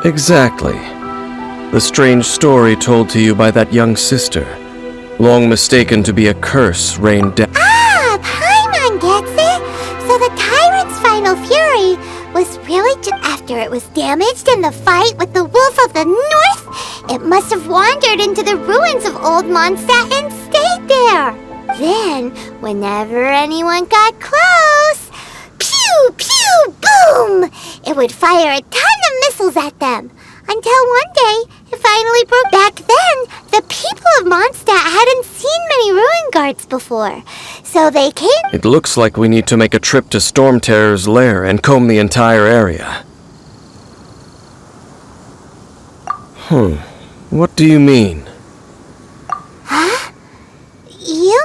Exactly. The strange story told to you by that young sister, long mistaken to be a curse rained down. Ah, Paimon gets it! So the tyrant's final fury was really just after it was damaged in the fight with the Wolf of the North? It must have wandered into the ruins of Old Mondstadt and stayed there. Then, whenever anyone got close, pew, pew, boom! It would fire a ton of missiles at them. Until one day, it finally broke. Back then, the people of Mondstadt hadn't seen many ruin guards before. So they came... It looks like we need to make a trip to Storm Terror's lair and comb the entire area. What do you mean? Huh? You...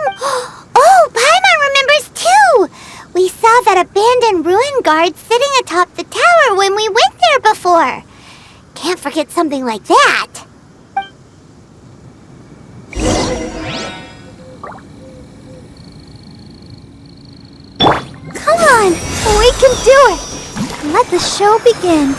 Oh, Paimon remembers too! We saw that abandoned ruin guard sitting atop the tower when we went there before. Can't forget something like that. Come on, we can do it! Let the show begin.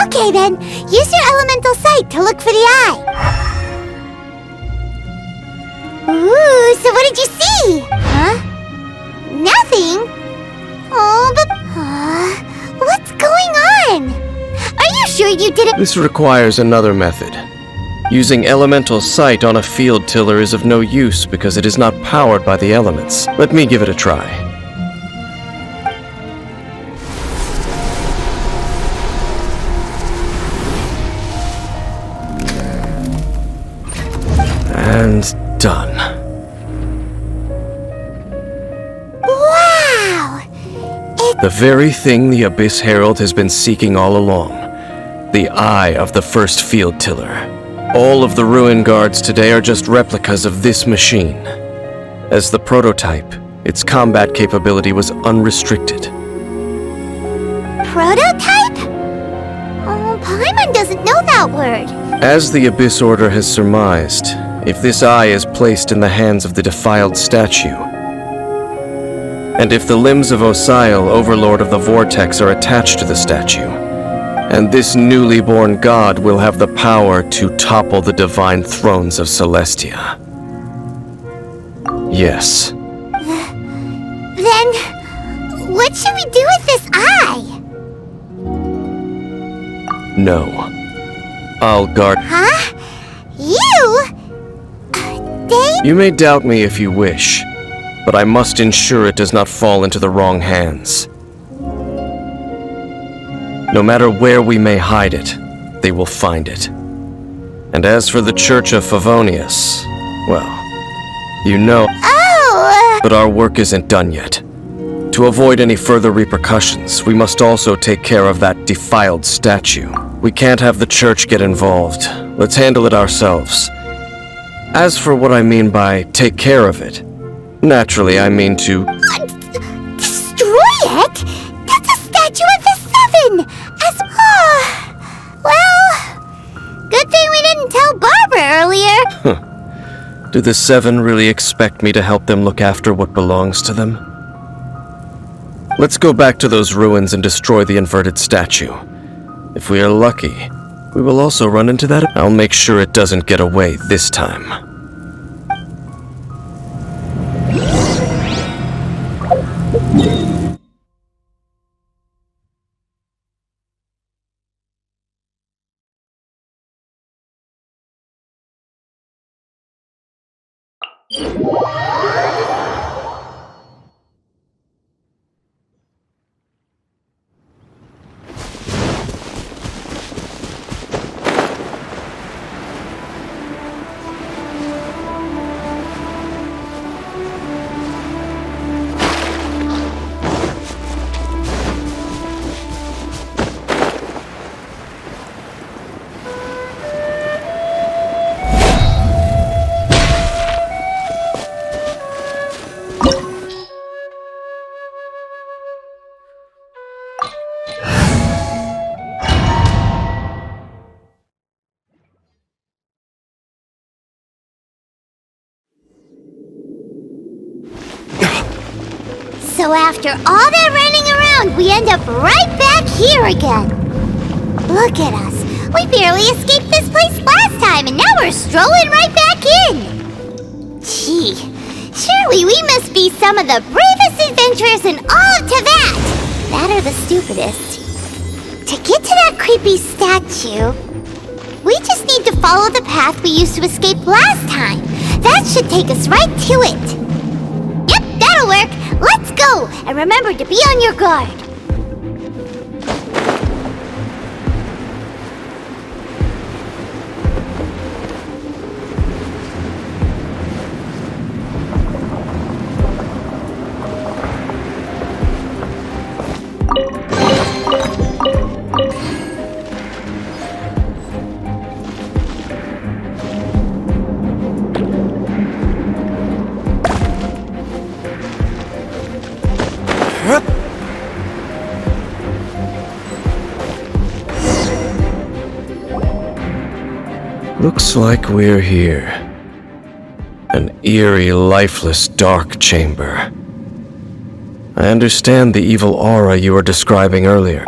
Okay then, use your elemental sight to look for the eye. Ooh, so what did you see? Huh? Nothing? Oh, but... what's going on? Are you sure you didn't... This requires another method. Using elemental sight on a field tiller is of no use because it is not powered by the elements. Let me give it a try. And done. Wow! The very thing the Abyss Herald has been seeking all along. The eye of the first field tiller. All of the ruin guards today are just replicas of this machine. As the prototype, its combat capability was unrestricted. Prototype? Oh, Paimon doesn't know that word. As the Abyss Order has surmised, if this eye is placed in the hands of the defiled statue, and if the limbs of Osial, Overlord of the Vortex, are attached to the statue, and this newly born god will have the power to topple the divine thrones of Celestia. Yes. Then, what should we do with this eye? No. I'll guard... Huh? You? Dave? You may doubt me if you wish, but I must ensure it does not fall into the wrong hands. No matter where we may hide it, they will find it. And as for the Church of Favonius, well, you know... Oh! But our work isn't done yet. To avoid any further repercussions, we must also take care of that defiled statue. We can't have the Church get involved. Let's handle it ourselves. As for what I mean by take care of it, naturally I mean to... Destroy it? That's a statue of the Seven! Well, good thing we didn't tell Barbara earlier. Do the Seven really expect me to help them look after what belongs to them? Let's go back to those ruins and destroy the inverted statue. If we are lucky, we will also run into that. I'll make sure it doesn't get away this time. So after all that running around, we end up right back here again. Look at us. We barely escaped this place last time, and now we're strolling right back in. Gee, surely we must be some of the bravest adventurers in all of Teyvat. That or the stupidest. To get to that creepy statue, we just need to follow the path we used to escape last time. That should take us right to it. Yep, that'll work. Let's go! And remember to be on your guard. Looks like we're here. An eerie, lifeless, dark chamber. I understand the evil aura you were describing earlier.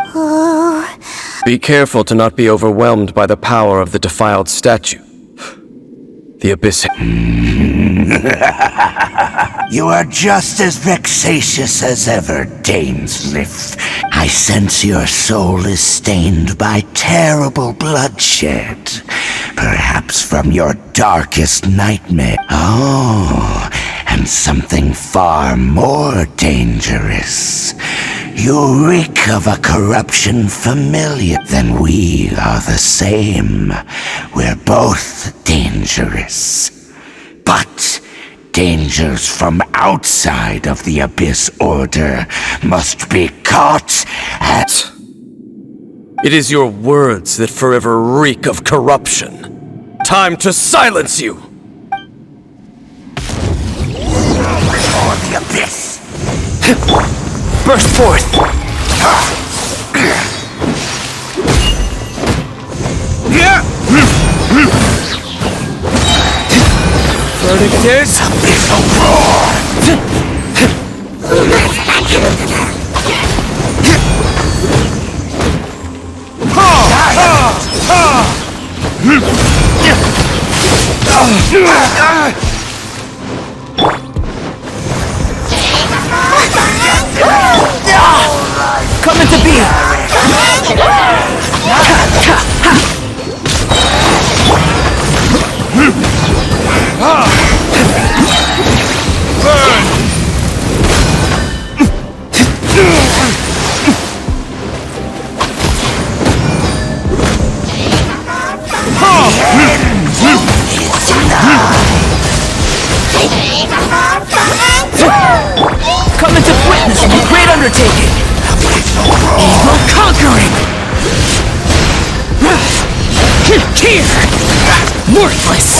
Be careful to not be overwhelmed by the power of the defiled statue. The Abyss... You are just as vexatious as ever, Dainsleif. I sense your soul is stained by terrible bloodshed. Perhaps from your darkest nightmare. Oh, and something far more dangerous. You reek of a corruption familiar. Then we are the same. We're both dangerous. But dangers from outside of the Abyss Order must be caught at... It is your words that forever reek of corruption. Time to silence you! Or the Abyss! Burst forth! Verdict is... Abyssal roar! Come into being! Come into witness of a great undertaking! Evil conquering! Here! Worthless!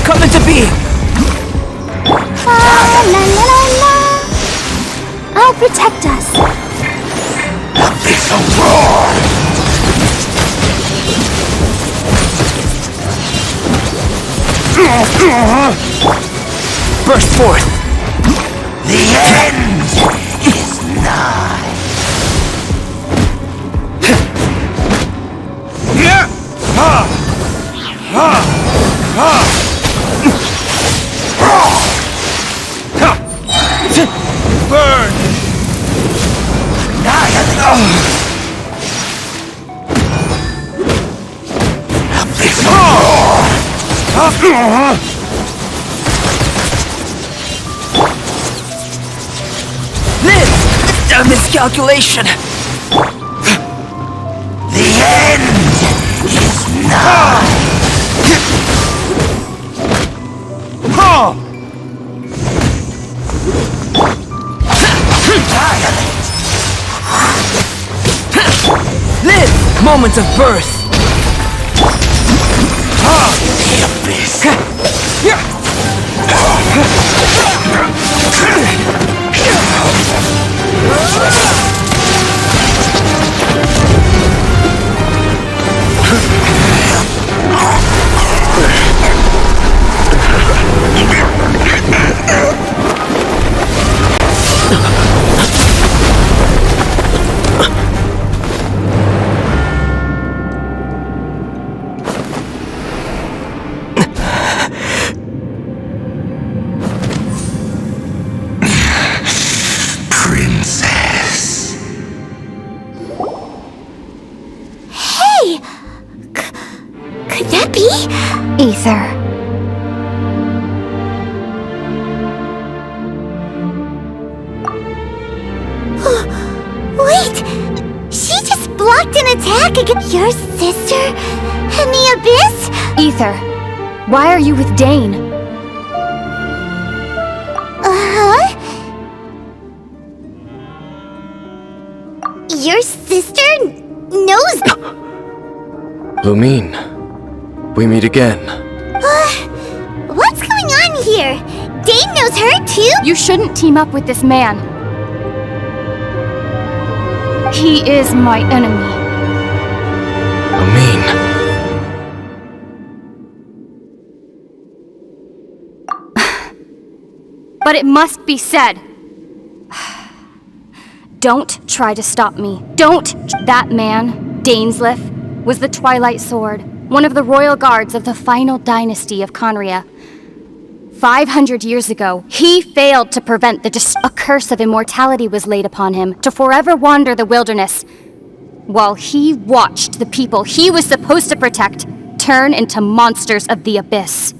Come into being! La la la la. I'll protect us. It's a roar! Burst forth! The end is nigh. Burn! It's a roar! Live! A miscalculation! The end is nigh. Live! Moments of birth! The abyss. Princess. Hey! Could that be? Ether. Wait! She just blocked an attack against your sister and the Abyss? Ether. Why are you with Dane? Uh-huh? Your sister knows... Lumine, we meet again. What's going on here? Dane knows her too? You shouldn't team up with this man. He is my enemy. Lumine. But it must be said. Don't try to stop me. Don't! That man, Dainsleif, was the Twilight Sword, one of the royal guards of the final dynasty of Conria. 500 years ago, he failed to prevent a curse of immortality was laid upon him to forever wander the wilderness, while he watched the people he was supposed to protect turn into monsters of the abyss.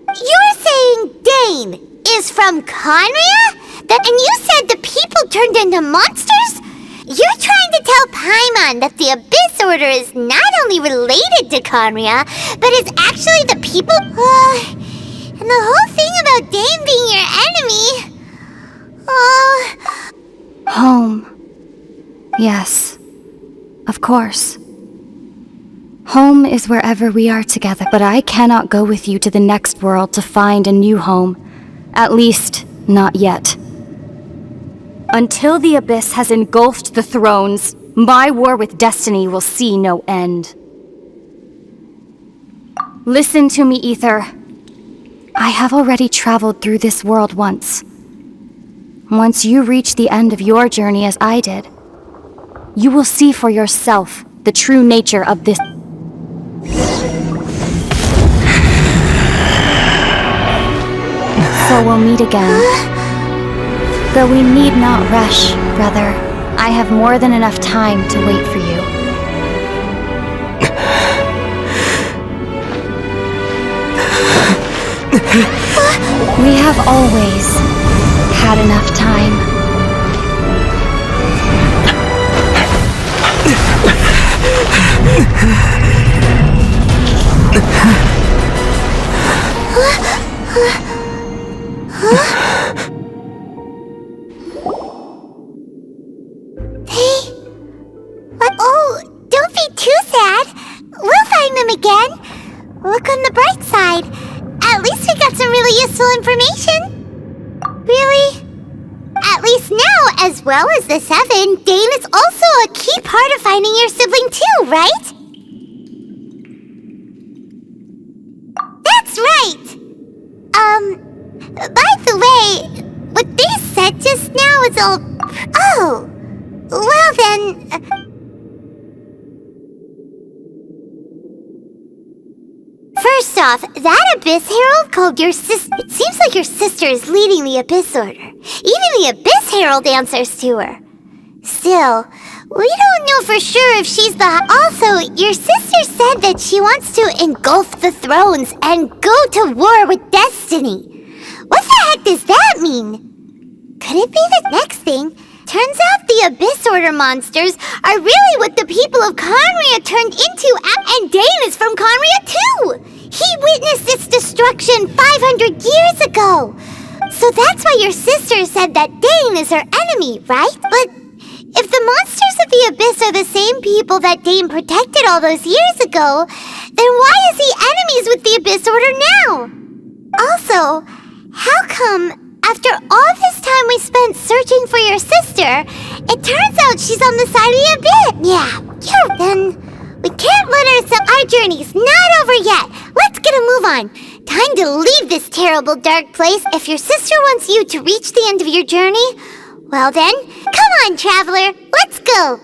You're saying Dane is from Conria? And you said the people turned into monsters? You're trying to tell Paimon that the Abyss Order is not only related to Conria, but is actually the people? And the whole thing about Dane being your enemy... Home. Yes. Of course. Home is wherever we are together, but I cannot go with you to the next world to find a new home. At least, not yet. Until the Abyss has engulfed the thrones, my war with destiny will see no end. Listen to me, Ether. I have already traveled through this world once. Once you reach the end of your journey as I did, you will see for yourself the true nature of this. So we'll meet again. Though we need not rush, brother. I have more than enough time to wait for you. We have always had enough time. Oh, don't be too sad. We'll find them again. Look on the bright side. At least we got some really useful information. Really? At least now, as well as the 7, Dane is also a key part of finding your sibling too, right? That's right! By the way, what they said just now is all... Oh! Well then... First off, that Abyss Herald called your sister... It seems like your sister is leading the Abyss Order. Even the Abyss Herald answers to her. Still, we don't know for sure if she's the... Also, your sister said that she wants to engulf the thrones and go to war with Destiny. What the heck does that mean? Could it be the next thing? Turns out the Abyss Order monsters are really what the people of Conria turned into, and Dane is from Conria too! He witnessed its destruction 500 years ago! So that's why your sister said that Dane is her enemy, right? But if the monsters of the Abyss are the same people that Dane protected all those years ago, then why is he enemies with the Abyss Order now? Also, how come... After all this time we spent searching for your sister, it turns out she's on the side of the Abyss. Yeah, then we can't let ourselves... Our journey's not over yet. Let's get a move on. Time to leave this terrible dark place. If your sister wants you to reach the end of your journey, well then, come on, traveler, let's go.